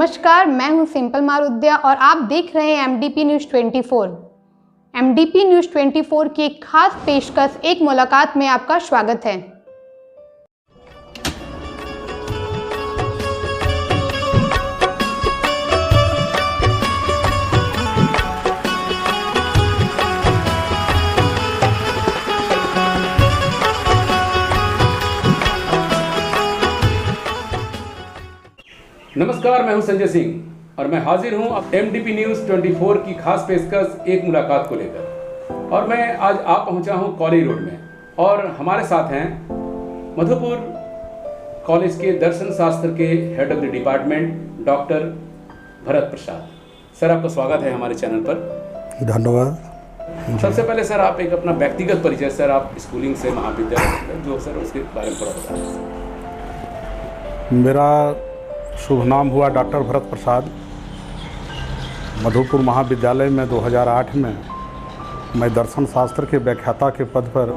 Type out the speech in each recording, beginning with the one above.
नमस्कार, मैं हूं सिंपल मारुद्या और आप देख रहे हैं एमडीपी न्यूज़ 24। एमडीपी न्यूज़ 24 की एक खास पेशकश एक मुलाकात में आपका स्वागत है। नमस्कार, मैं हूं संजय सिंह और मैं हाजिर हूं अब एमडीपी न्यूज़ 24 की खास पेशकश एक मुलाकात को लेकर। और मैं आज आ पहुंचा हूं कॉलेज रोड में और हमारे साथ हैं मधुपुर कॉलेज के दर्शन शास्त्र के head of the department doctor Bharat Prasad. Sir, आपका स्वागत है हमारे चैनल पर। धन्यवाद। सबसे पहले सर, आप एक अपना व्यक्तिगत परिचय, सर आप स्कूलिंग से महाविद्यालय जो सर उसके बारे में थोड़ा बताएं। मेरा शुभ नाम हुआ डॉक्टर भरत प्रसाद। मधुपुर महाविद्यालय में 2008 में मैं दर्शन शास्त्र के व्याख्याता के पद पर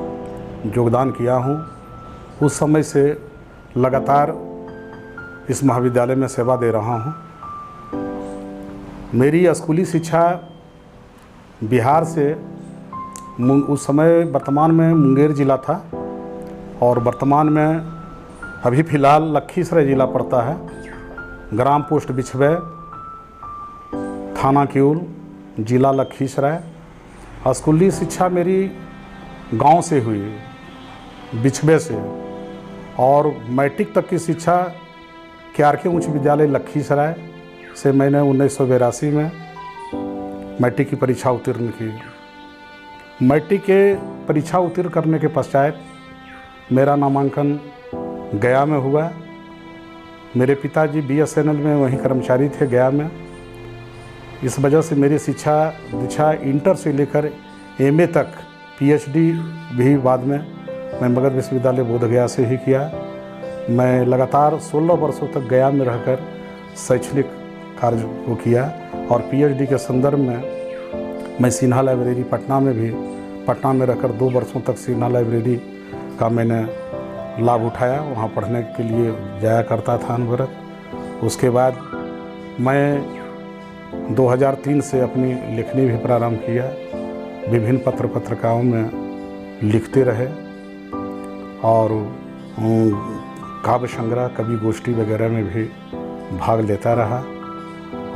योगदान किया हूँ। उस समय से लगातार इस महाविद्यालय में सेवा दे रहा हूँ। मेरी स्कूली शिक्षा बिहार से उस समय वर्तमान में मुंगेर ज़िला था और वर्तमान में अभी फ़िलहाल लखीसराय ज़िला पड़ता है। ग्राम पोस्ट बिछवे, थाना क्यूल, जिला लखीसराय। स्कूली शिक्षा मेरी गांव से हुई, बिछवे से, और मैट्रिक तक की शिक्षा KRK उच्च विद्यालय लखीसराय से मैंने 1982 में मैट्रिक की परीक्षा उत्तीर्ण की। मैट्रिक के परीक्षा उत्तीर्ण करने के पश्चात मेरा नामांकन गया में हुआ। मेरे पिताजी BSNL में वहीं कर्मचारी थे गया में। इस वजह से मेरी शिक्षा दीक्षा इंटर से लेकर MA तक, PhD भी बाद में मैं मगध विश्वविद्यालय बोधगया से ही किया। मैं लगातार 16 वर्षों तक गया में रहकर शैक्षणिक कार्य को किया और PhD के संदर्भ में मैं सिन्हा लाइब्रेरी पटना में रहकर 2 वर्षों तक सिन्हा लाइब्रेरी का मैंने लाभ उठाया। वहाँ पढ़ने के लिए जाया करता था अनवरत। उसके बाद मैं 2003 से अपनी लेखनी भी प्रारंभ किया। विभिन्न पत्र पत्रिकाओं में लिखते रहे और काव्य संग्रह, कवि गोष्ठी वगैरह में भी भाग लेता रहा।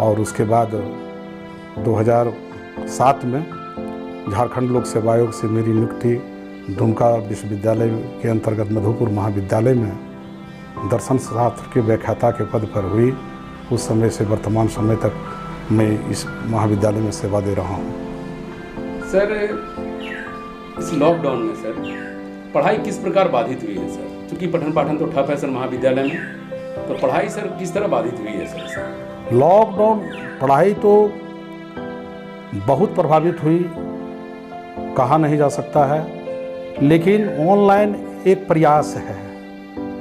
और उसके बाद 2007 में झारखंड लोक सेवा आयोग से मेरी नियुक्ति दुमका विश्वविद्यालय के अंतर्गत मधुपुर महाविद्यालय में दर्शन शास्त्र के व्याख्याता के पद पर हुई। उस समय से वर्तमान समय तक मैं इस महाविद्यालय में सेवा दे रहा हूँ। सर, इस लॉकडाउन में सर पढ़ाई किस प्रकार बाधित हुई है सर? क्योंकि पठन पाठन तो ठप है सर महाविद्यालय में, तो पढ़ाई सर किस तरह बाधित हुई है सर? लॉकडाउन पढ़ाई तो बहुत प्रभावित हुई, कहा नहीं जा सकता है, लेकिन ऑनलाइन एक प्रयास है।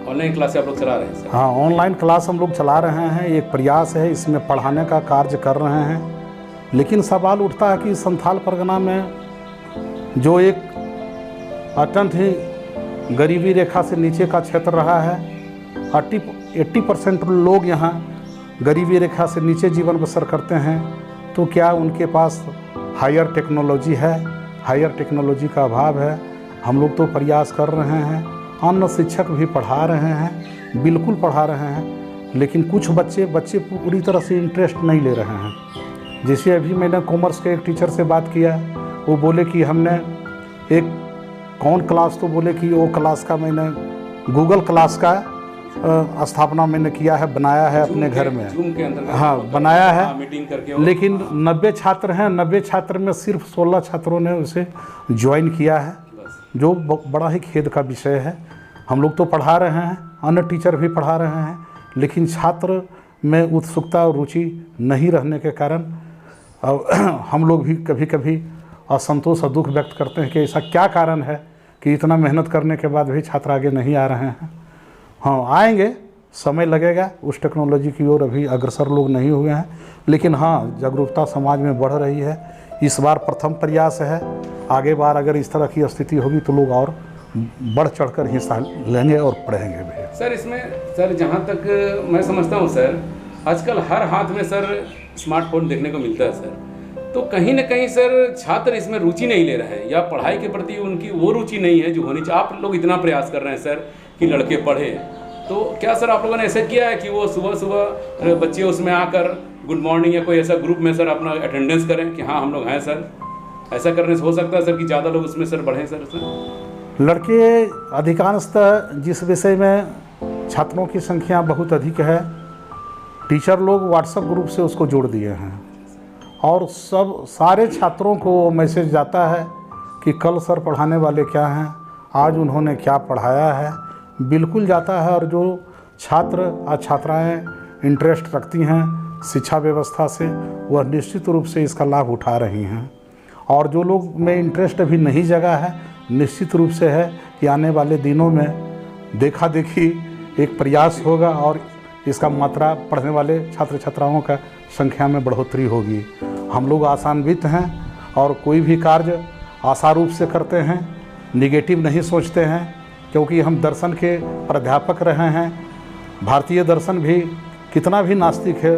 ऑनलाइन क्लास आप लोग चला रहे हैं सर? हाँ, ऑनलाइन क्लास हम लोग चला रहे हैं। एक प्रयास है, इसमें पढ़ाने का कार्य कर रहे हैं। लेकिन सवाल उठता है कि संथाल परगना में जो एक अत्यंत ही गरीबी रेखा से नीचे का क्षेत्र रहा है, 80% लोग यहाँ गरीबी रेखा से नीचे जीवन बसर करते हैं, तो क्या उनके पास हायर टेक्नोलॉजी है? हायर टेक्नोलॉजी का अभाव है। हम लोग तो प्रयास कर रहे हैं, अन्य शिक्षक भी पढ़ा रहे हैं, बिल्कुल पढ़ा रहे हैं, लेकिन कुछ बच्चे पूरी तरह से इंटरेस्ट नहीं ले रहे हैं। जैसे अभी मैंने कॉमर्स के एक टीचर से बात किया, वो बोले कि हमने एक क्लास, तो बोले कि वो क्लास का मैंने गूगल क्लास का स्थापना मैंने किया है, बनाया है अपने घर में। जूम के अंदर हाँ, बनाया है, मीटिंग करके। लेकिन 90 छात्र हैं, 90 छात्र में सिर्फ 16 छात्रों ने उसे ज्वाइन किया है, जो बड़ा ही खेद का विषय है। हम लोग तो पढ़ा रहे हैं, अन्य टीचर भी पढ़ा रहे हैं, लेकिन छात्र में उत्सुकता और रुचि नहीं रहने के कारण हम लोग भी कभी कभी असंतोष और दुख व्यक्त करते हैं कि ऐसा क्या कारण है कि इतना मेहनत करने के बाद भी छात्र आगे नहीं आ रहे हैं। हाँ, आएंगे, समय लगेगा, उस टेक्नोलॉजी की ओर अभी अग्रसर लोग नहीं हुए हैं, लेकिन हाँ, जागरूकता समाज में बढ़ रही है। इस बार प्रथम प्रयास है, आगे बार अगर इस तरह की स्थिति होगी तो लोग और बढ़ चढ़कर हिस्सा लेंगे और पढ़ेंगे भी। सर, इसमें सर जहाँ तक मैं समझता हूँ सर, आजकल हर हाथ में सर स्मार्टफोन देखने को मिलता है सर, तो कहीं ना कहीं सर छात्र इसमें रुचि नहीं ले रहे हैं या पढ़ाई के प्रति उनकी वो रुचि नहीं है जो होनी चाहिए। आप लोग इतना प्रयास कर रहे हैं सर कि लड़के पढ़े, तो क्या सर आप लोगों ने ऐसा किया है कि वो सुबह सुबह बच्चे उसमें आकर गुड मॉर्निंग या कोई ऐसा ग्रुप में सर अपना अटेंडेंस करें कि हाँ हम लोग हैं सर? ऐसा करने से हो सकता है सर कि ज़्यादा लोग उसमें सर बढ़ें सर? लड़के अधिकांशतः जिस विषय में छात्रों की संख्या बहुत अधिक है, टीचर लोग व्हाट्सएप ग्रुप से उसको जोड़ दिए हैं और सारे छात्रों को वो मैसेज जाता है कि कल सर पढ़ाने वाले क्या हैं, आज उन्होंने क्या पढ़ाया है, बिल्कुल जाता है। और जो छात्र और छात्राएँ इंटरेस्ट रखती हैं शिक्षा व्यवस्था से, वह निश्चित रूप से इसका लाभ उठा रही हैं। और जो लोग में इंटरेस्ट अभी नहीं जगा है, निश्चित रूप से है कि आने वाले दिनों में देखा देखी एक प्रयास होगा और इसका मात्रा पढ़ने वाले छात्र छात्राओं का संख्या में बढ़ोतरी होगी। हम लोग आशान्वित हैं और कोई भी कार्य आशा रूप से करते हैं, निगेटिव नहीं सोचते हैं, क्योंकि हम दर्शन के प्राध्यापक रहे हैं। भारतीय दर्शन भी कितना भी नास्तिक है,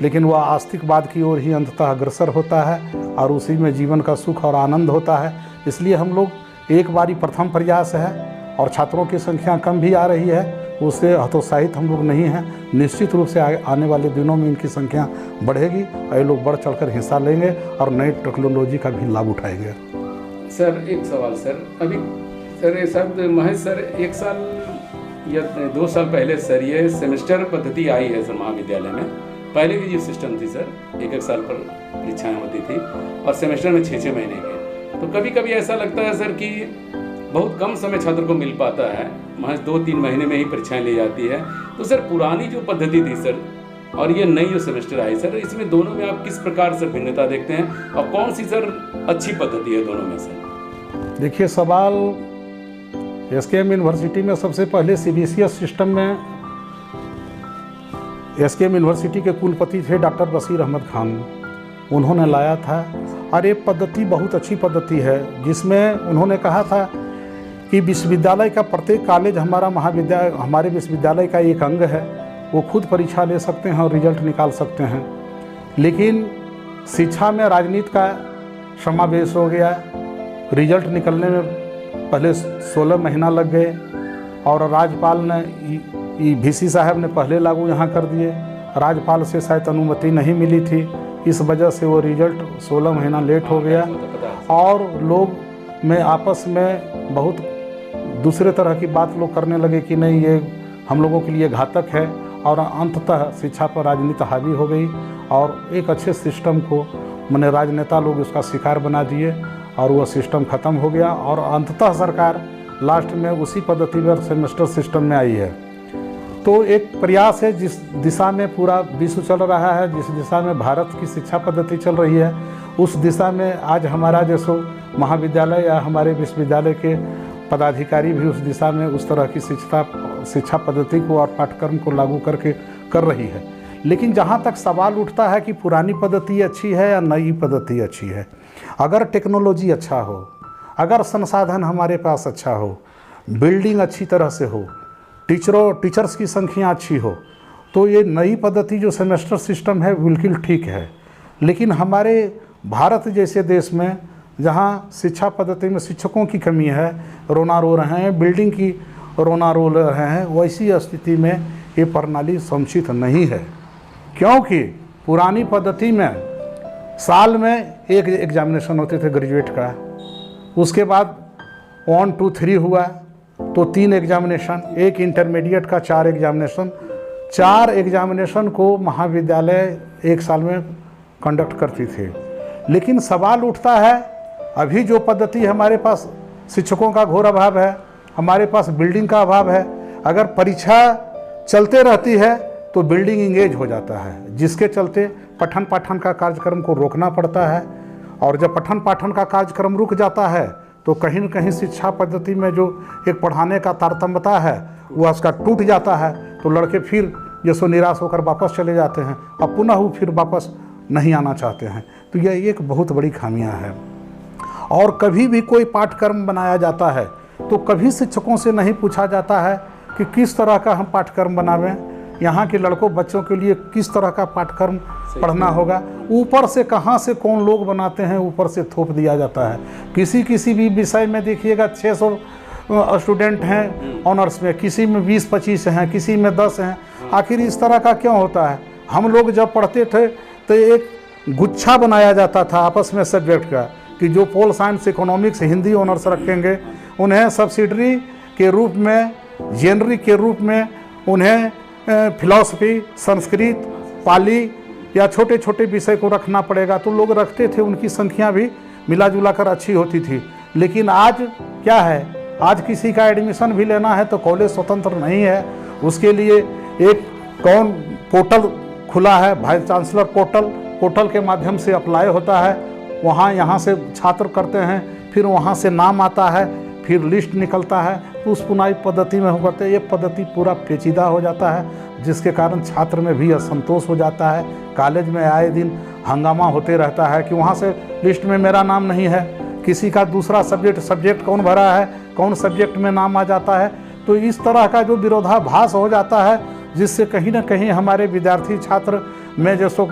लेकिन वह आस्तिकवाद की ओर ही अंततः अग्रसर होता है और उसी में जीवन का सुख और आनंद होता है। इसलिए हम लोग एक बारी प्रथम प्रयास है और छात्रों की संख्या कम भी आ रही है, उससे हतोत्साहित हम लोग नहीं हैं। निश्चित रूप से आने वाले दिनों में इनकी संख्या बढ़ेगी और ये लोग बढ़ चढ़कर हिस्सा लेंगे और नई टेक्नोलॉजी का भी लाभ उठाएंगे। सर एक सवाल सर, अभी सर ये सब महेश सर 1 साल या 2 साल पहले सर ये सेमेस्टर पद्धति आई है सर महाविद्यालय में। पहले की जो सिस्टम थी सर 1-1 साल पर परीक्षाएँ होती थी और सेमेस्टर में 6-6 महीने के, तो कभी कभी ऐसा लगता है सर कि बहुत कम समय छात्र को मिल पाता है, महज 2-3 महीने में ही परीक्षाएं ली जाती है। तो सर पुरानी जो पद्धति थी सर और ये नई जो सेमेस्टर आई सर, इसमें दोनों में आप किस प्रकार से भिन्नता देखते हैं और कौन सी सर अच्छी पद्धति है दोनों में सर? देखिए, सवाल एसकेएम यूनिवर्सिटी में सबसे पहले CBCS सिस्टम में एसकेएम यूनिवर्सिटी के कुलपति थे डॉक्टर बशीर अहमद खान, उन्होंने लाया था। और ये पद्धति बहुत अच्छी पद्धति है, जिसमें उन्होंने कहा था कि विश्वविद्यालय का प्रत्येक कॉलेज हमारे विश्वविद्यालय का एक अंग है, वो खुद परीक्षा ले सकते हैं और रिजल्ट निकाल सकते हैं। लेकिन शिक्षा में राजनीति का समावेश हो गया, रिजल्ट निकलने में पहले 16 महीना लग गए और राज्यपाल ने VC साहब ने पहले लागू यहाँ कर दिए। राज्यपाल से शायद अनुमति नहीं मिली थी, इस वजह से वो रिजल्ट 16 महीना लेट हो गया और लोग में आपस में बहुत दूसरे तरह की बात लोग करने लगे कि नहीं ये हम लोगों के लिए घातक है, और अंततः शिक्षा पर राजनीति हावी हो गई और एक अच्छे सिस्टम को मैंने राजनेता लोग उसका शिकार बना दिए और वह सिस्टम ख़त्म हो गया और अंततः सरकार लास्ट में उसी पद्धति में सेमेस्टर सिस्टम में आई है। तो एक प्रयास है जिस दिशा में पूरा विश्व चल रहा है, जिस दिशा में भारत की शिक्षा पद्धति चल रही है, उस दिशा में आज हमारा जैसो महाविद्यालय या हमारे विश्वविद्यालय के पदाधिकारी भी उस दिशा में उस तरह की शिक्षा पद्धति को और पाठ्यक्रम को लागू करके कर रही है। लेकिन जहाँ तक सवाल उठता है कि पुरानी पद्धति अच्छी है या नई पद्धति अच्छी है, अगर टेक्नोलॉजी अच्छा हो, अगर संसाधन हमारे पास अच्छा हो, बिल्डिंग अच्छी तरह से हो, टीचर्स की संख्या अच्छी हो, तो ये नई पद्धति जो सेमेस्टर सिस्टम है बिल्कुल ठीक है। लेकिन हमारे भारत जैसे देश में जहाँ शिक्षा पद्धति में शिक्षकों की कमी है, रोना रो रहे हैं, बिल्डिंग की रोना रो रहे हैं, वैसी स्थिति में ये प्रणाली समुचित नहीं है। क्योंकि पुरानी पद्धति में साल में एक एग्जामिनेशन होते थे ग्रेजुएट का, उसके बाद 1, 2, 3 हुआ तो 3 एग्जामिनेशन, एक इंटरमीडिएट का 4 एग्जामिनेशन, 4 एग्जामिनेशन को महाविद्यालय एक साल में कंडक्ट करती थी। लेकिन सवाल उठता है, अभी जो पद्धति हमारे पास शिक्षकों का घोर अभाव है, हमारे पास बिल्डिंग का अभाव है, अगर परीक्षा चलते रहती है तो बिल्डिंग इंगेज हो जाता है, जिसके चलते पठन पाठन का कार्यक्रम को रोकना पड़ता है। और जब पठन पाठन का कार्यक्रम रुक जाता है तो कहीं न कहीं शिक्षा पद्धति में जो एक पढ़ाने का तारतम्यता है वह उसका टूट जाता है, तो लड़के फिर जैसो निराश होकर वापस चले जाते हैं, अब पुनः वो फिर वापस नहीं आना चाहते हैं। तो यह एक बहुत बड़ी खामियां है। और कभी भी कोई पाठ्यक्रम बनाया जाता है तो कभी शिक्षकों से नहीं पूछा जाता है कि किस तरह का हम पाठ्यक्रम बनावें, यहाँ के लड़कों बच्चों के लिए किस तरह का पाठ्यक्रम पढ़ना होगा। ऊपर से कहाँ से कौन लोग बनाते हैं, ऊपर से थोप दिया जाता है। किसी भी विषय में देखिएगा 600 स्टूडेंट हैं ऑनर्स में, किसी में 20-25 हैं, किसी में 10 हैं। आखिर इस तरह का क्यों होता है? हम लोग जब पढ़ते थे तो एक गुच्छा बनाया जाता था आपस में सब्जेक्ट का, कि जो pol science, economics, Hindi honours रखेंगे उन्हें सब्सिडरी के रूप में, जेनरिक के रूप में उन्हें फिलॉसफी, संस्कृत, पाली या छोटे छोटे विषय को रखना पड़ेगा। तो लोग रखते थे, उनकी संख्या भी मिला जुला कर अच्छी होती थी। लेकिन आज क्या है, आज किसी का एडमिशन भी लेना है तो कॉलेज स्वतंत्र नहीं है। उसके लिए एक कौन पोर्टल खुला है, वाइस चांसलर पोर्टल के माध्यम से अप्लाई होता है। वहाँ यहाँ से छात्र करते हैं, फिर वहाँ से नाम आता है, फिर लिस्ट निकलता है। तो उस पुनाई पद्धति में हो करते हैं, ये पद्धति पूरा पेचीदा हो जाता है, जिसके कारण छात्र में भी असंतोष हो जाता है। कॉलेज में आए दिन हंगामा होते रहता है कि वहाँ से लिस्ट में मेरा नाम नहीं है, किसी का दूसरा सब्जेक्ट कौन भरा है, कौन सब्जेक्ट में नाम आ जाता है। तो इस तरह का जो विरोधाभास हो जाता है, जिससे कहीं ना कहीं हमारे विद्यार्थी छात्र में जैसो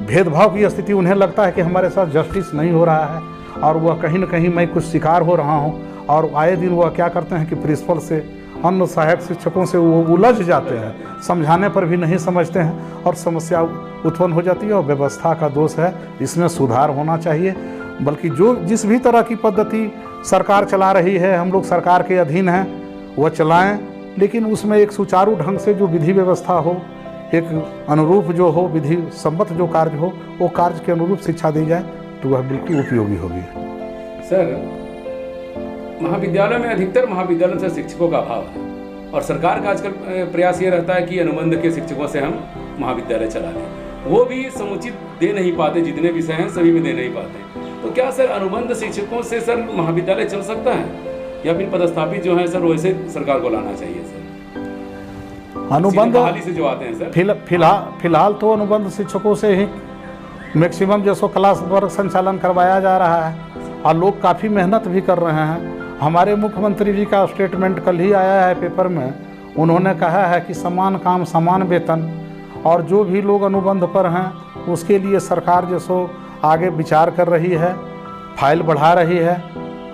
भेदभाव की स्थिति, उन्हें लगता है कि हमारे साथ जस्टिस नहीं हो रहा है और वह कहीं ना कहीं मैं कुछ शिकार हो रहा हूँ। और आए दिन वह क्या करते हैं कि प्रिंसिपल से, अन्य सहायक शिक्षकों से वो उलझ जाते हैं, समझाने पर भी नहीं समझते हैं और समस्या उत्पन्न हो जाती है। और व्यवस्था का दोष है, इसमें सुधार होना चाहिए। बल्कि जिस भी तरह की पद्धति सरकार चला रही है, हम लोग सरकार के अधीन हैं, वह चलाएं, लेकिन उसमें एक सुचारू ढंग से जो विधि व्यवस्था हो, एक अनुरूप जो हो, विधि सम्मत जो कार्य हो, वो कार्य के अनुरूप शिक्षा दी जाए तो वह बिल्कुल उपयोगी होगी। सर, महाविद्यालय में अधिकतर महाविद्यालयों से शिक्षकों का अभाव है और सरकार का आजकल प्रयास ये रहता है कि अनुबंध के शिक्षकों से हम महाविद्यालय चला लें। वो भी समुचित दे नहीं पाते, जितने विषय हैं सभी में दे नहीं पाते। तो क्या सर अनुबंध शिक्षकों से सर महाविद्यालय चल सकता है, या फिर पदस्थापित जो है सर वैसे सरकार को लाना चाहिए सर? अनुबंध से जो आते हैं सर, फिलहाल तो अनुबंध शिक्षकों से ही मैक्सिमम जैसो क्लास वर्ग संचालन करवाया जा रहा है और लोग काफ़ी मेहनत भी कर रहे हैं। हमारे मुख्यमंत्री जी का स्टेटमेंट कल ही आया है पेपर में, उन्होंने कहा है कि समान काम समान वेतन, और जो भी लोग अनुबंध पर हैं उसके लिए सरकार जैसो आगे विचार कर रही है, फाइल बढ़ा रही है।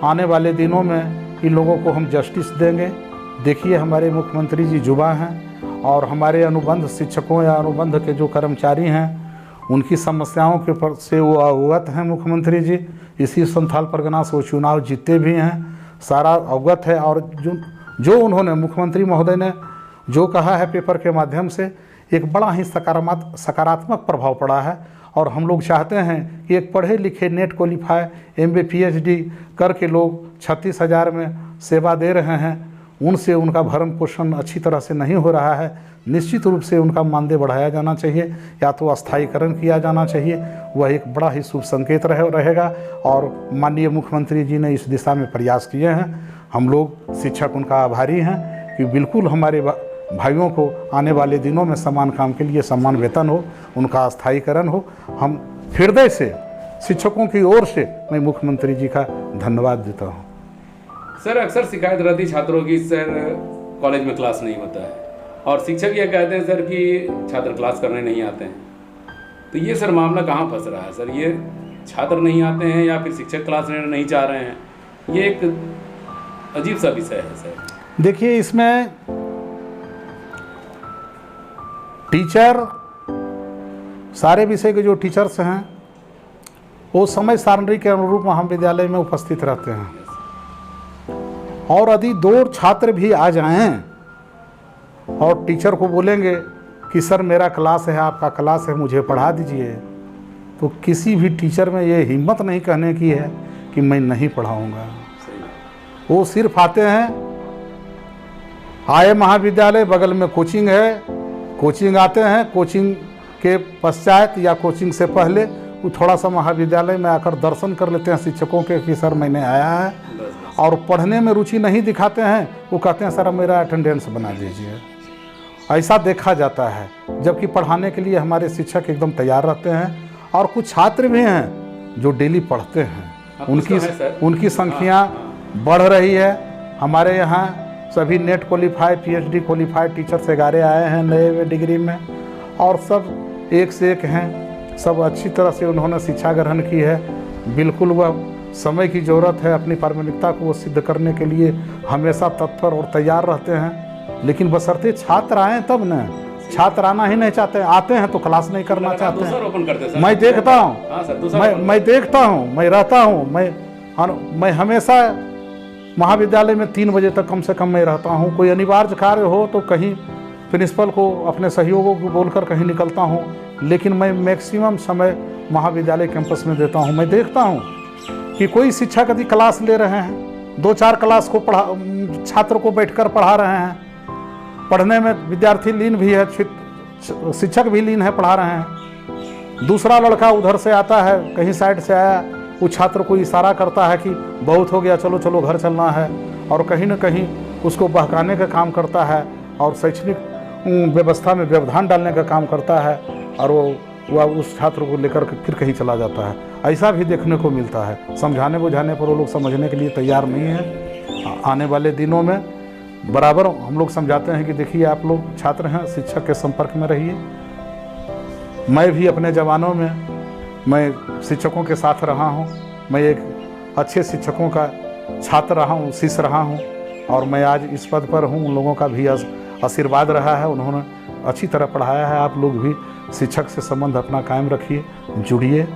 आने वाले दिनों में इन लोगों को हम जस्टिस देंगे। देखिए, हमारे मुख्यमंत्री जी युवा हैं और हमारे अनुबंध शिक्षकों या अनुबंध के जो कर्मचारी हैं उनकी समस्याओं के पर से वो अवगत हैं मुख्यमंत्री जी। इसी संथाल परगना से वो चुनाव जीते भी हैं, सारा अवगत है। और जो उन्होंने, मुख्यमंत्री महोदय ने जो कहा है पेपर के माध्यम से, एक बड़ा ही सकारात्मक प्रभाव पड़ा है। और हम लोग चाहते हैं कि एक पढ़े लिखे नेट क्वालिफाई MA PhD करके लोग 36,000 में सेवा दे रहे हैं, उनसे उनका भरण पोषण अच्छी तरह से नहीं हो रहा है। निश्चित रूप से उनका मानदेय बढ़ाया जाना चाहिए या तो अस्थायीकरण किया जाना चाहिए। वह एक बड़ा ही शुभ संकेत रहेगा और माननीय मुख्यमंत्री जी ने इस दिशा में प्रयास किए हैं। हम लोग शिक्षक उनका आभारी हैं कि बिल्कुल हमारे भाइयों को आने वाले दिनों में समान काम के लिए समान वेतन हो, उनका अस्थायीकरण हो। हम हृदय से शिक्षकों की ओर से मैं मुख्यमंत्री जी का धन्यवाद देता हूँ। सर, अक्सर शिकायत रहती छात्रों की, सर कॉलेज में क्लास नहीं होता है और शिक्षक ये कहते हैं सर कि छात्र क्लास करने नहीं आते हैं। तो ये सर मामला कहाँ फंस रहा है सर? ये छात्र नहीं आते हैं या फिर शिक्षक क्लास लेना नहीं चाह रहे हैं? ये एक अजीब सा विषय है सर। देखिए, इसमें टीचर, सारे विषय के जो टीचर्स हैं वो समय सारणी के अनुरूप महाविद्यालय में उपस्थित रहते हैं। और यदि 2 छात्र भी आ जाएं और टीचर को बोलेंगे कि सर मेरा क्लास है, आपका क्लास है, मुझे पढ़ा दीजिए, तो किसी भी टीचर में ये हिम्मत नहीं कहने की है कि मैं नहीं पढ़ाऊंगा। वो सिर्फ आते हैं, आए महाविद्यालय, बगल में कोचिंग है, कोचिंग आते हैं, कोचिंग के पश्चात या कोचिंग से पहले वो थोड़ा सा महाविद्यालय में आकर दर्शन कर लेते हैं शिक्षकों के कि सर मैंने आया है, और पढ़ने में रुचि नहीं दिखाते हैं। वो कहते हैं सर मेरा अटेंडेंस बना दीजिए। ऐसा देखा जाता है, जबकि पढ़ाने के लिए हमारे शिक्षक एकदम तैयार रहते हैं। और कुछ छात्र भी हैं जो डेली पढ़ते हैं, उनकी संख्या बढ़ रही है। हमारे यहाँ सभी net qualify PhD qualified teachers 11 आए हैं नए डिग्री में, और सब एक से एक हैं। सब अच्छी तरह से उन्होंने शिक्षा ग्रहण की है। बिल्कुल वह समय की ज़रूरत है, अपनी प्रामाणिकता को वो सिद्ध करने के लिए हमेशा तत्पर और तैयार रहते हैं। लेकिन बशर्ते छात्र आएँ तब न, छात्र आना ही नहीं चाहते, आते हैं तो क्लास नहीं करना चाहते हैं। मैं देखता हूँ, मैं देखता हूँ, मैं रहता हूँ, मैं हमेशा महाविद्यालय में 3 बजे तक कम से कम मैं रहता हूँ। कोई अनिवार्य कार्य हो तो कहीं प्रिंसिपल को अपने सहयोगों को बोलकर कहीं निकलता हूँ, लेकिन मैं मैक्सिमम समय महाविद्यालय कैंपस में देता हूँ। मैं देखता हूँ कि कोई शिक्षक यदि क्लास ले रहे हैं, 2-4 क्लास को छात्र को बैठकर पढ़ा रहे हैं, पढ़ने में विद्यार्थी लीन भी है, शिक्षक भी लीन है, पढ़ा रहे हैं। दूसरा लड़का उधर से आता है, कहीं साइड से आया, वो छात्र को इशारा करता है कि बहुत हो गया, चलो चलो घर चलना है, और कहीं न कहीं उसको बहकाने का काम करता है और शैक्षणिक व्यवस्था में व्यवधान डालने का काम करता है, और वह उस छात्र को लेकर फिर कहीं चला जाता है। ऐसा भी देखने को मिलता है। समझाने बुझाने पर वो लोग समझने के लिए तैयार नहीं है। आने वाले दिनों में बराबर हम लोग समझाते हैं कि देखिए आप लोग छात्र हैं, शिक्षक के संपर्क में रहिए। मैं भी अपने जवानों में मैं शिक्षकों के साथ रहा हूँ। मैं एक अच्छे शिक्षकों का छात्र रहा हूँ, शिष्य रहा हूँ, और मैं आज इस पद पर हूँ। उन लोगों का भी आशीर्वाद रहा है, उन्होंने अच्छी तरह पढ़ाया है। आप लोग भी शिक्षक से संबंध अपना कायम रखिए, जुड़िए।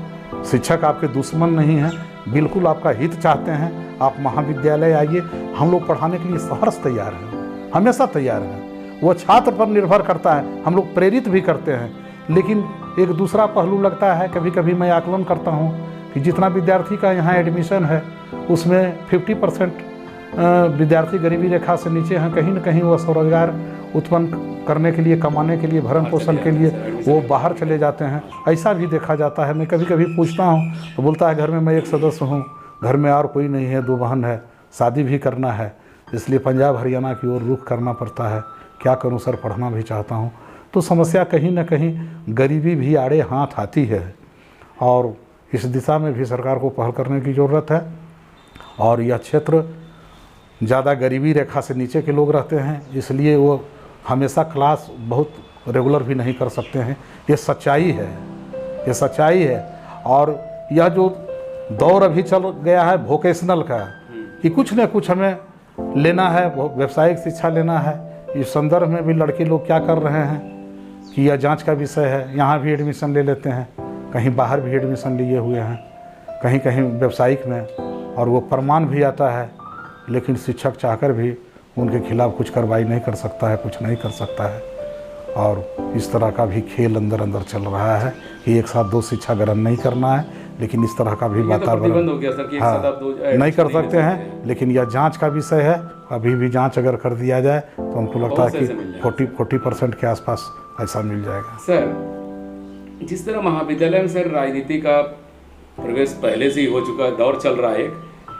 शिक्षक आपके दुश्मन नहीं हैं, बिल्कुल आपका हित चाहते हैं। आप महाविद्यालय आइए, हम लोग पढ़ाने के लिए सहर्ष तैयार हैं, हमेशा तैयार हैं। वो छात्र पर निर्भर करता है, हम लोग प्रेरित भी करते हैं। लेकिन एक दूसरा पहलू लगता है, कभी कभी मैं आकलन करता हूँ कि जितना विद्यार्थी का यहाँ एडमिशन है उसमें 50% विद्यार्थी गरीबी रेखा से नीचे हैं। कहीं न कहीं वो स्वरोजगार उत्पन्न करने के लिए, कमाने के लिए, भरण पोषण के लिए वो बाहर चले जाते हैं। ऐसा भी देखा जाता है। मैं कभी कभी पूछता हूँ तो बोलता है घर में मैं एक सदस्य हूँ, घर में और कोई नहीं है, 2 बहन है, शादी भी करना है, इसलिए पंजाब हरियाणा की ओर रुख करना पड़ता है। क्या करूँ सर, पढ़ना भी चाहता हूँ। तो समस्या कहीं न कहीं गरीबी भी आड़े हाथ आती है, और इस दिशा में भी सरकार को पहल करने की ज़रूरत है। और यह क्षेत्र ज़्यादा गरीबी रेखा से नीचे के लोग रहते हैं, इसलिए वो हमेशा क्लास बहुत रेगुलर भी नहीं कर सकते हैं। ये सच्चाई है, ये सच्चाई है। और यह जो दौर अभी चल गया है वोकेशनल का, कि कुछ न कुछ हमें लेना है, व्यावसायिक शिक्षा लेना है। इस संदर्भ में भी लड़के लोग क्या कर रहे हैं कि यह जांच का विषय है, यहाँ भी एडमिशन ले लेते हैं, कहीं बाहर भी एडमिशन लिए हुए हैं, कहीं कहीं व्यावसायिक में, और वो प्रमाण भी आता है। लेकिन शिक्षक चाहकर भी उनके खिलाफ कुछ कार्रवाई नहीं कर सकता है, कुछ नहीं कर सकता है। और इस तरह का भी खेल अंदर अंदर चल रहा है कि एक साथ 2 शिक्षा ग्रहण नहीं करना है, लेकिन इस तरह का भी वातावरण नहीं कर सकते हैं। लेकिन यह जांच का विषय है, अभी भी जांच अगर कर दिया जाए तो हमको लगता है कि 40% के आसपास ऐसा मिल जाएगा। सर, जिस तरह महाविद्यालय में सर राजनीति का प्रवेश पहले से ही हो चुका है, दौर चल रहा है,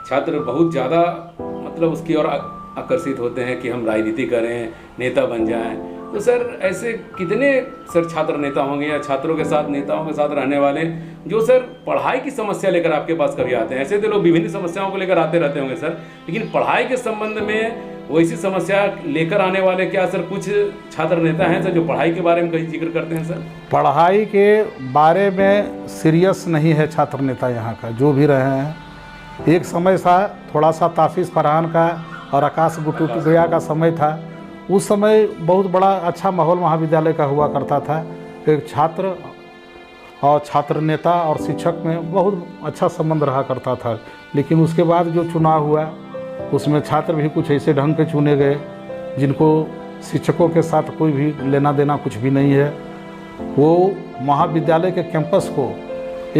छात्र बहुत ज़्यादा मतलब उसकी ओर आकर्षित होते हैं कि हम राजनीति करें, नेता बन जाएं। तो सर ऐसे कितने सर छात्र नेता होंगे या छात्रों के साथ, नेताओं के साथ रहने वाले, जो सर पढ़ाई की समस्या लेकर आपके पास कभी आते हैं? ऐसे तो लोग विभिन्न समस्याओं को लेकर आते रहते होंगे सर, लेकिन पढ़ाई के संबंध में वैसी समस्या लेकर आने वाले क्या सर कुछ छात्र नेता हैं सर जो पढ़ाई के बारे में कहीं जिक्र करते हैं? सर पढ़ाई के बारे में सीरियस नहीं है छात्र नेता यहाँ का, जो भी रहे हैं। एक समय था थोड़ा सा ताफिज़ फरहान का और आकाश गुटुटिया का समय था। उस समय बहुत बड़ा अच्छा माहौल महाविद्यालय का हुआ करता था। एक छात्र और छात्र नेता और शिक्षक में बहुत अच्छा संबंध रहा करता था। लेकिन उसके बाद जो चुनाव हुआ उसमें छात्र भी कुछ ऐसे ढंग के चुने गए जिनको शिक्षकों के साथ कोई भी लेना देना कुछ भी नहीं है। वो महाविद्यालय के कैंपस को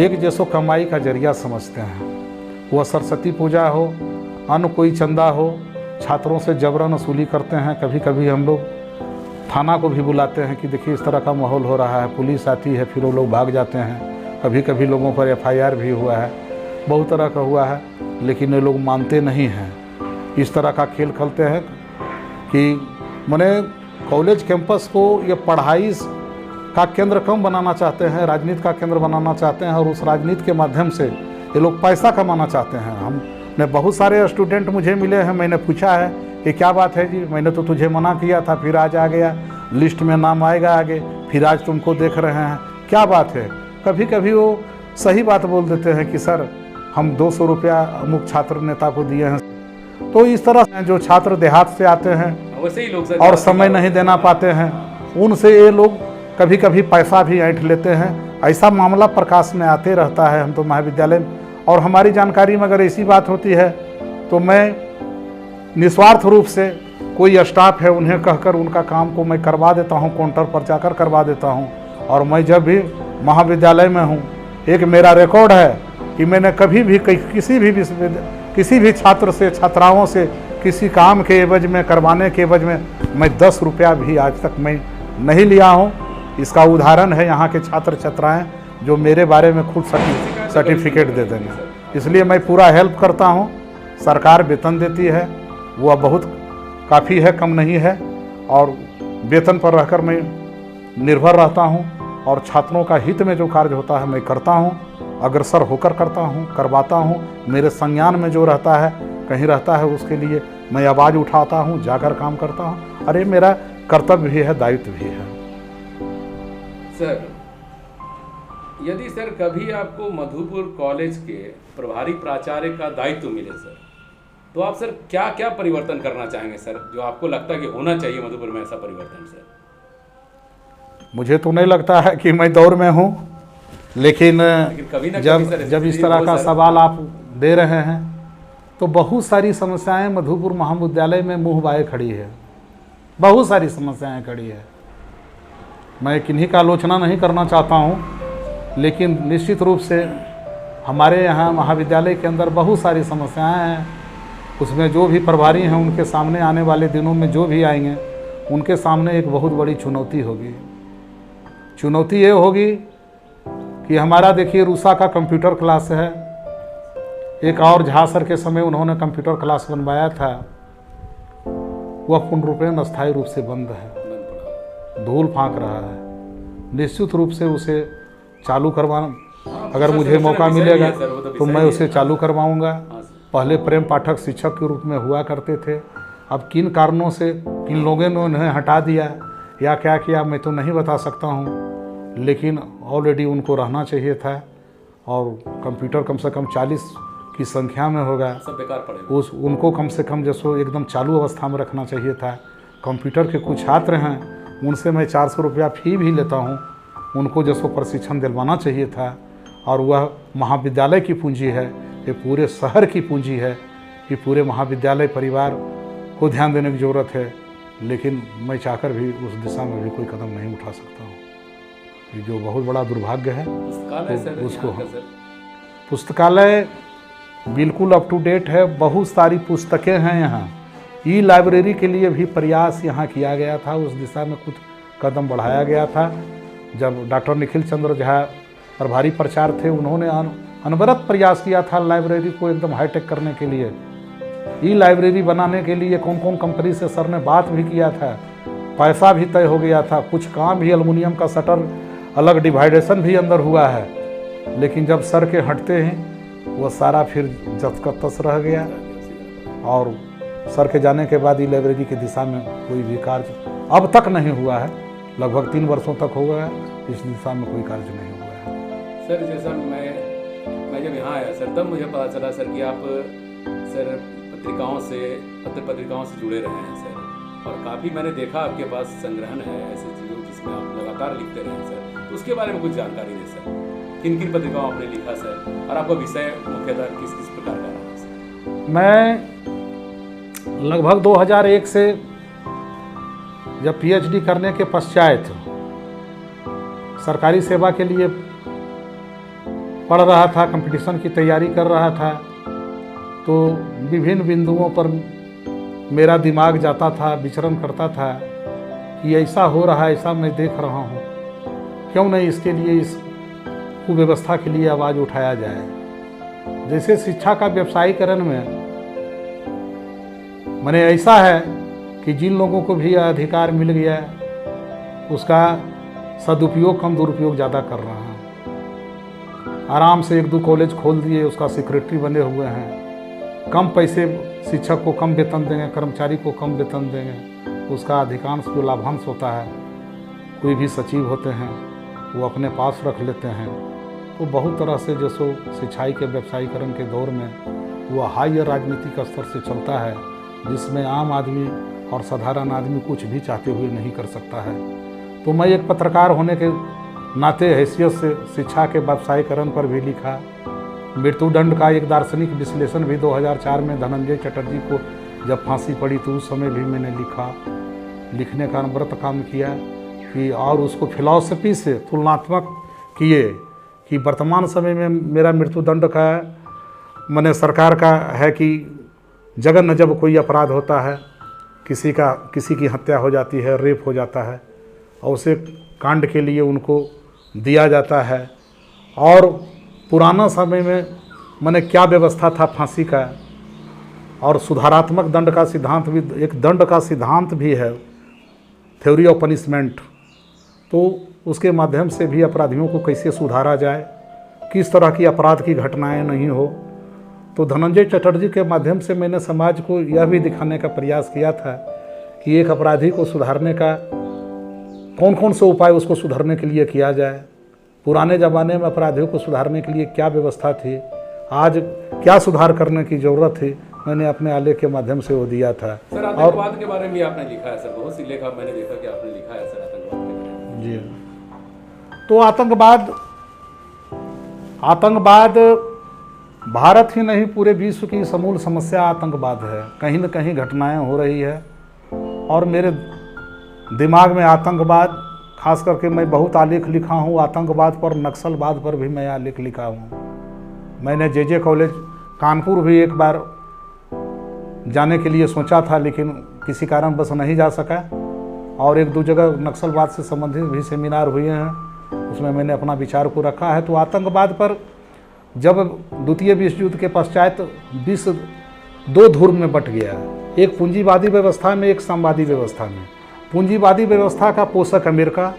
एक जैसो कमाई का जरिया समझते हैं। वह सरस्वती पूजा हो, अन्य कोई चंदा हो, छात्रों से जबरन वसूली करते हैं। कभी कभी हम लोग थाना को भी बुलाते हैं कि देखिए इस तरह का माहौल हो रहा है, पुलिस आती है, फिर वो लोग भाग जाते हैं। कभी कभी लोगों पर FIR भी हुआ है, बहुत तरह का हुआ है, लेकिन ये लोग मानते नहीं हैं। इस तरह का खेल खेलते हैं कि माने कॉलेज कैंपस को ये पढ़ाई का केंद्र कम बनाना चाहते हैं, राजनीति का केंद्र बनाना चाहते हैं, और उस राजनीति के माध्यम से ये लोग पैसा कमाना चाहते हैं। हमने बहुत सारे स्टूडेंट मुझे मिले हैं, मैंने पूछा है कि क्या बात है जी, मैंने तो तुझे मना किया था, फिर आज आ गया, लिस्ट में नाम आएगा आगे, फिर आज तुमको देख रहे हैं, क्या बात है। कभी कभी वो सही बात बोल देते हैं कि सर हम 200 रुपया अमुक छात्र नेता को दिए हैं। तो इस तरह से जो छात्र देहात से आते हैं वैसे ही लोग और समय नहीं देना पाते हैं, उनसे ये लोग कभी कभी पैसा भी ऐंठ लेते हैं। ऐसा मामला प्रकाश में आते रहता है। हम तो महाविद्यालय और हमारी जानकारी में अगर ऐसी बात होती है तो मैं निस्वार्थ रूप से कोई स्टाफ है उन्हें कहकर उनका काम को मैं करवा देता हूं, काउंटर पर जाकर करवा देता हूं। और मैं जब भी महाविद्यालय में हूं, एक मेरा रिकॉर्ड है कि मैंने कभी भी किसी भी छात्र से, छात्राओं से किसी काम के एवज में, करवाने के एवज में मैं 10 रुपया भी आज तक मैं नहीं लिया हूं। इसका उदाहरण है यहाँ के छात्र छात्राएं जो मेरे बारे में खुद सर्टिफिकेट दे देंगे। इसलिए मैं पूरा हेल्प करता हूँ। सरकार वेतन देती है, वह बहुत काफ़ी है, कम नहीं है, और वेतन पर रहकर मैं निर्भर रहता हूँ और छात्रों का हित में जो कार्य होता है मैं करता हूँ, अग्रसर होकर करता हूँ, करवाता हूँ। मेरे संज्ञान में जो रहता है, कहीं रहता है, उसके लिए मैं आवाज़ उठाता हूँ, जाकर काम करता हूँ। अरे मेरा कर्तव्य भी है, दायित्व भी है। सर, यदि सर कभी आपको मधुपुर कॉलेज के प्रभारी प्राचार्य का दायित्व मिले सर, तो आप सर क्या क्या परिवर्तन करना चाहेंगे सर, जो आपको लगता है कि होना चाहिए मधुपुर में ऐसा परिवर्तन सर? मुझे तो नहीं लगता है कि मैं दौर में हूँ, लेकिन कभी ना जब इस तरह का सवाल आप दे रहे हैं तो बहुत सारी समस्याएं मधुपुर महाविद्यालय में मुँह बाए खड़ी है। बहुत सारी समस्याएं खड़ी है। मैं किन्हीं का आलोचना नहीं करना चाहता हूँ, लेकिन निश्चित रूप से हमारे यहाँ महाविद्यालय के अंदर बहुत सारी समस्याएं हैं। उसमें जो भी प्रभारी हैं उनके सामने आने वाले दिनों में जो भी आएंगे उनके सामने एक बहुत बड़ी चुनौती होगी। चुनौती ये होगी कि हमारा देखिए रूसा का कंप्यूटर क्लास है, एक और झा सर के समय उन्होंने कंप्यूटर क्लास बनवाया था, वह पूर्ण रूप में अस्थायी रूप से बंद है, धूल फांक रहा है। निश्चित रूप से उसे चालू करवाना, अगर मुझे मौका मिलेगा तो मैं उसे चालू करवाऊंगा। पहले प्रेम पाठक शिक्षक के रूप में हुआ करते थे, अब किन कारणों से किन लोगों ने उन्हें हटा दिया या क्या किया मैं तो नहीं बता सकता हूँ, लेकिन ऑलरेडी उनको रहना चाहिए था। और कंप्यूटर कम से कम 40 की संख्या में होगा, सब बेकार पड़ेगा। उनको कम से कम जैसो एकदम चालू अवस्था में रखना चाहिए था। कंप्यूटर के कुछ छात्र हैं, उनसे मैं 400 रुपया फ़ी भी लेता हूँ, उनको जैसो प्रशिक्षण दिलवाना चाहिए था। और वह महाविद्यालय की पूंजी है, ये पूरे शहर की पूंजी है, ये पूरे महाविद्यालय परिवार को ध्यान देने की ज़रूरत है। लेकिन मैं चाहकर भी उस दिशा में भी कोई कदम नहीं उठा सकता हूँ। ये जो बहुत बड़ा दुर्भाग्य है, तो उसको पुस्तकालय बिल्कुल अप टू डेट है, बहुत सारी पुस्तकें हैं यहाँ। ई लाइब्रेरी के लिए भी प्रयास यहाँ किया गया था, उस दिशा में कुछ कदम बढ़ाया गया था। जब डॉक्टर निखिल चंद्र झा प्रभारी प्रचार थे, उन्होंने अनवरत प्रयास किया था लाइब्रेरी को एकदम हाईटेक करने के लिए। ई लाइब्रेरी बनाने के लिए कौन कौन कंपनी से सर ने बात भी किया था, पैसा भी तय हो गया था, कुछ काम भी, एल्युमिनियम का शटर अलग डिवाइडेशन भी अंदर हुआ है। लेकिन जब सर के हटते हैं वो सारा फिर जस का तस रह गया, और सर के जाने के बाद ई लाइब्रेरी की दिशा में कोई भी कार्य अब तक नहीं हुआ है। लगभग 3 वर्षों तक हो गया इस दिशा में कोई कार्य नहीं हुआ है। सर जैसा मैं जब यहाँ आया सर, तब मुझे पता चला सर कि आप सर पत्रिकाओं से जुड़े रहे हैं सर, और काफ़ी मैंने देखा आपके पास संग्रहण है ऐसे चीज़ों जिसमें आप लगातार लिखते रहे सर। तो उसके बारे में कुछ जानकारी दें सर, किन किन पत्रिकाओं आपने लिखा सर, और आपका विषय मुख्यतः किस किस प्रकार का रहा सर? मैं लगभग 2001 से जब PhD करने के पश्चात सरकारी सेवा के लिए पढ़ रहा था, कंपटीशन की तैयारी कर रहा था, तो विभिन्न बिंदुओं पर मेरा दिमाग जाता था, विचरण करता था कि ऐसा हो रहा है, ऐसा मैं देख रहा हूँ, क्यों नहीं इसके लिए, इस कुव्यवस्था के लिए आवाज़ उठाया जाए। जैसे शिक्षा का व्यवसायीकरण में मैंने ऐसा है कि जिन लोगों को भी अधिकार मिल गया उसका सदुपयोग कम, दुरुपयोग ज़्यादा कर रहा है। आराम से 1-2 कॉलेज खोल दिए, उसका सेक्रेटरी बने हुए हैं, कम पैसे शिक्षक को कम वेतन देंगे, कर्मचारी को कम वेतन देंगे, उसका अधिकांश जो लाभांश होता है कोई भी सचिव होते हैं वो अपने पास रख लेते हैं। तो बहुत तरह से जो सो सिंचाई के व्यवसायीकरण के दौर में वो हाई राजनीतिक स्तर से चलता है, जिसमें आम आदमी और साधारण आदमी कुछ भी चाहते हुए नहीं कर सकता है। तो मैं एक पत्रकार होने के नाते हैसियत से शिक्षा के व्यवसायीकरण पर भी लिखा। मृत्युदंड का एक दार्शनिक विश्लेषण भी 2004 में धनंजय चटर्जी को जब फांसी पड़ी तो उस समय भी मैंने लिखा, लिखने का अनवरत काम किया कि और उसको फिलॉसफी से तुलनात्मक किए कि वर्तमान समय में मेरा मृत्युदंड का मैंने सरकार का है कि जगन जब कोई अपराध होता है, किसी की हत्या हो जाती है, रेप हो जाता है और उसे कांड के लिए उनको दिया जाता है। और पुराना समय में मैंने क्या व्यवस्था था फांसी का, और सुधारात्मक दंड का सिद्धांत भी, एक दंड का सिद्धांत भी है, थ्योरी ऑफ पनिशमेंट। तो उसके माध्यम से भी अपराधियों को कैसे सुधारा जाए, किस तरह की अपराध की घटनाएं नहीं हो। तो धनंजय चटर्जी के माध्यम से मैंने समाज को यह भी दिखाने का प्रयास किया था कि एक अपराधी को सुधारने का कौन कौन से उपाय उसको सुधारने के लिए किया जाए, पुराने ज़माने में अपराधियों को सुधारने के लिए क्या व्यवस्था थी, आज क्या सुधार करने की ज़रूरत थी, मैंने अपने आलेख के माध्यम से वो दिया था। सर आतंकवाद के बारे में भी आपने लिखा है सर, बहुत सी लेखा मैंने देखा कि आपने लिखा है सर आतंकवाद के बारे में। जी, तो आतंकवाद भारत ही नहीं पूरे विश्व की समूल समस्या आतंकवाद है। कहीं न कहीं घटनाएं हो रही है और मेरे दिमाग में आतंकवाद, खास करके मैं बहुत आलेख लिखा हूँ आतंकवाद पर, नक्सलवाद पर भी मैं आलेख लिखा हूँ। मैंने जे कॉलेज कानपुर भी एक बार जाने के लिए सोचा था, लेकिन किसी कारणवश नहीं जा सका। और एक दो जगह नक्सलवाद से संबंधित भी सेमिनार हुए हैं, उसमें मैंने अपना विचार को रखा है। तो आतंकवाद पर जब द्वितीय विश्व युद्ध के पश्चात विश्व दो ध्रुव में बंट गया, एक पूंजीवादी व्यवस्था में, एक साम्यवादी व्यवस्था में। पूंजीवादी व्यवस्था का पोषक अमेरिका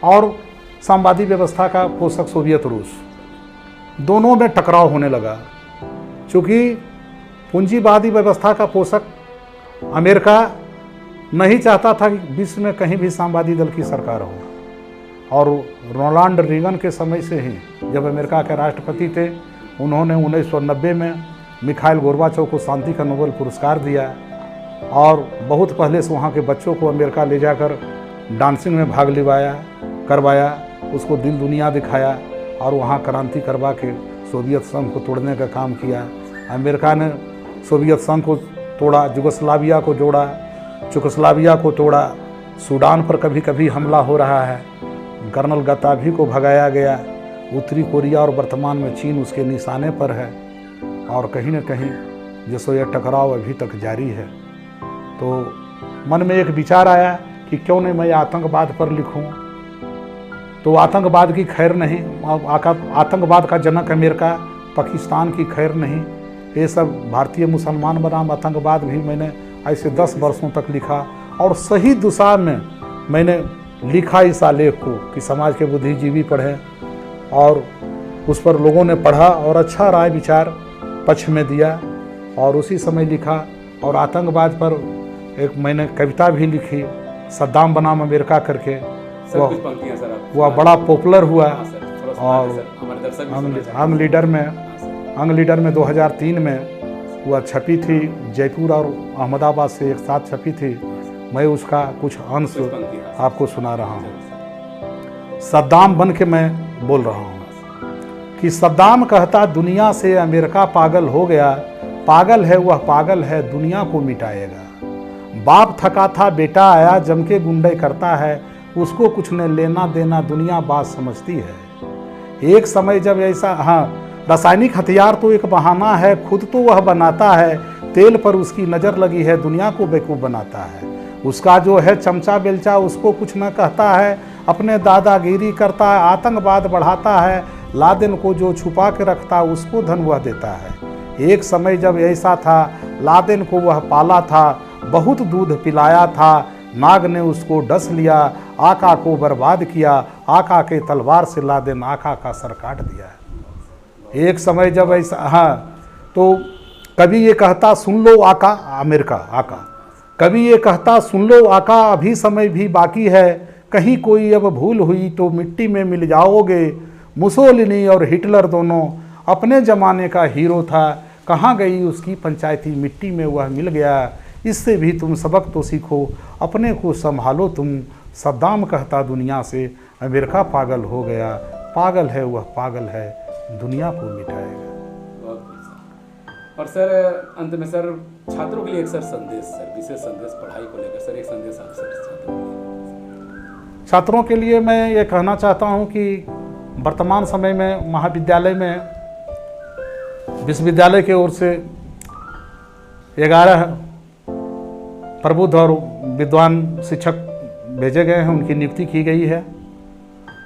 और साम्यवादी व्यवस्था का पोषक सोवियत रूस, दोनों में टकराव होने लगा। चूँकि पूंजीवादी व्यवस्था का पोषक अमेरिका नहीं चाहता था कि विश्व में कहीं भी साम्यवादी दल की सरकार हो, और रोनाल्ड रीगन के समय से ही जब अमेरिका के राष्ट्रपति थे, उन्होंने 1990 में मिखाइल गोर्बाचोव को शांति का नोबेल पुरस्कार दिया, और बहुत पहले से वहाँ के बच्चों को अमेरिका ले जाकर डांसिंग में भाग करवाया, उसको दिल दुनिया दिखाया और वहाँ क्रांति करवा के सोवियत संघ को तोड़ने का काम किया। अमेरिका ने सोवियत संघ को तोड़ा, युगोस्लाविया को जोड़ा, चुगोस्लाविया को तोड़ा, सूडान पर कभी कभी हमला हो रहा है, कर्नल गद्दाफी को भगाया गया, उत्तरी कोरिया और वर्तमान में चीन उसके निशाने पर है, और कहीं न कहीं जैसो यह टकराव अभी तक जारी है। तो मन में एक विचार आया कि क्यों नहीं मैं आतंकवाद पर लिखूं। तो आतंकवाद की खैर नहीं, आतंकवाद का जनक अमेरिका, पाकिस्तान की खैर नहीं, ये सब भारतीय मुसलमान बनाम आतंकवाद भी मैंने ऐसे 10 वर्षों तक लिखा, और सही दिशा में मैंने लिखा इस आलेख को कि समाज के बुद्धिजीवी पढ़ें, और उस पर लोगों ने पढ़ा और अच्छा राय विचार पक्ष में दिया, और उसी समय लिखा। और आतंकवाद पर एक मैंने कविता भी लिखी, सद्दाम बनाम अमेरिका करके, वह बड़ा पॉपुलर हुआ। और अंग लीडर में 2003 में वह छपी थी, जयपुर और अहमदाबाद से एक साथ छपी थी। मैं उसका कुछ अंश आपको सुना रहा हूँ। सद्दाम बन के मैं बोल रहा हूँ कि सद्दाम कहता दुनिया से अमेरिका पागल हो गया, पागल है वह पागल है, दुनिया को मिटाएगा। बाप थका था बेटा आया, जम के गुंडे करता है, उसको कुछ न लेना देना, दुनिया बात समझती है। एक समय जब ऐसा, रासायनिक हथियार तो एक बहाना है, खुद तो वह बनाता है, तेल पर उसकी नज़र लगी है, दुनिया को बेवकूफ़ बनाता है। उसका जो है चमचा बेलचा, उसको कुछ न कहता है, अपने दादागिरी करता है, आतंकवाद बढ़ाता है, लादेन को जो छुपा के रखता उसको धन वह देता है। एक समय जब ऐसा था, लादेन को वह पाला था, बहुत दूध पिलाया था, नाग ने उसको डस लिया, आका को बर्बाद किया, आका के तलवार से लादेन आका का सर काट दिया। एक समय जब ऐसा, तो कभी ये कहता सुन लो आका, अमेरिका आका, कभी ये कहता सुन लो आका, अभी समय भी बाकी है, कहीं कोई अब भूल हुई तो मिट्टी में मिल जाओगे। मुसोलिनी और हिटलर दोनों अपने ज़माने का हीरो था, कहाँ गई उसकी पंचायती मिट्टी में वह मिल गया। इससे भी तुम सबक तो सीखो, अपने को संभालो तुम। सद्दाम कहता दुनिया से, अमेरिका पागल हो गया, पागल है वह पागल है, दुनिया को मिटाएगा। बहुत खूब सर। और सर अंत में सर छात्रों के लिए एक सर संदेश, सर विशेष संदेश पढ़ाई को लेकर सर, एक संदेश आप सर छात्रों के लिए। छात्रों के लिए मैं ये कहना चाहता हूँ कि वर्तमान समय में महाविद्यालय में विश्वविद्यालय की ओर से 11 प्रबुद्ध और विद्वान शिक्षक भेजे गए हैं, उनकी नियुक्ति की गई है।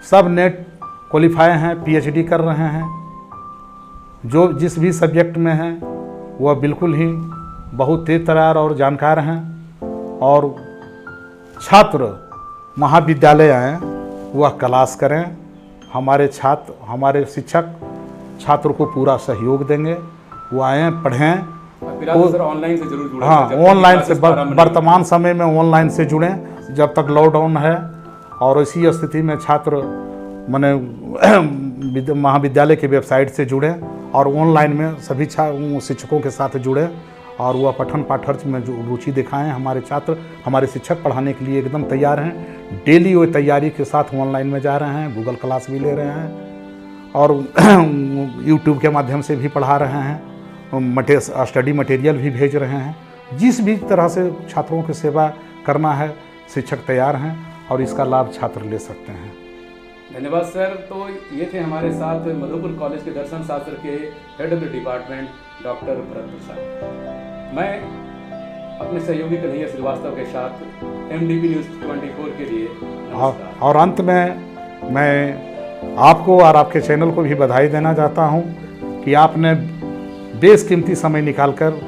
सब नेट क्वालिफाई हैं, पीएचडी कर रहे हैं। जो जिस भी सब्जेक्ट में हैं वह बिल्कुल ही बहुत तेज तरार और जानकार हैं। और छात्र महाविद्यालय आएँ, वह क्लास करें। हमारे छात्र, हमारे शिक्षक छात्र को पूरा सहयोग देंगे। वो आएँ, पढ़ें। सर ऑनलाइन से जरूर जुड़ें। हाँ, ऑनलाइन से वर्तमान समय में ऑनलाइन से जुड़ें जब तक लॉकडाउन है। और इसी स्थिति में छात्र माने महाविद्यालय के वेबसाइट से जुड़ें और ऑनलाइन में सभी शिक्षकों के साथ जुड़ें और वह पठन पाठन में जो रुचि दिखाएं। हमारे छात्र, हमारे शिक्षक पढ़ाने के लिए एकदम तैयार हैं। डेली वो तैयारी के साथ ऑनलाइन में जा रहे हैं, गूगल क्लास भी ले रहे हैं और यूट्यूब के माध्यम से भी पढ़ा रहे हैं, स्टडी मटेरियल भी भेज रहे हैं। जिस भी तरह से छात्रों की सेवा करना है शिक्षक तैयार हैं और इसका लाभ छात्र ले सकते हैं। धन्यवाद सर। तो ये थे हमारे साथ मधुपुर कॉलेज के दर्शन शास्त्र के head of the department doctor Bharat Prasad. मैं अपने सहयोगी कन्हैया श्रीवास्तव के साथ एमडीपी न्यूज़ 24 के लिए नमस्कार। और अंत में मैं आपको और आपके चैनल को भी बधाई देना चाहता हूँ कि आपने बेशकीमती समय निकालकर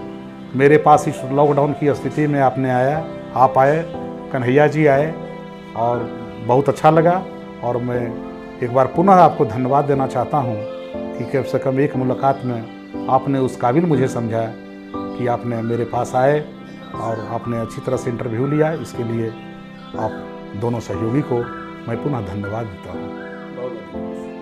मेरे पास इस लॉकडाउन की स्थिति में आपने आप आए, कन्हैया जी आए और बहुत अच्छा लगा। और मैं एक बार पुनः आपको धन्यवाद देना चाहता हूँ कि कम से कम एक मुलाकात में आपने उस काबिल मुझे समझा कि आपने मेरे पास आए और आपने अच्छी तरह से इंटरव्यू लिया। इसके लिए आप दोनों सहयोगी को मैं पुनः धन्यवाद देता हूँ। बहुत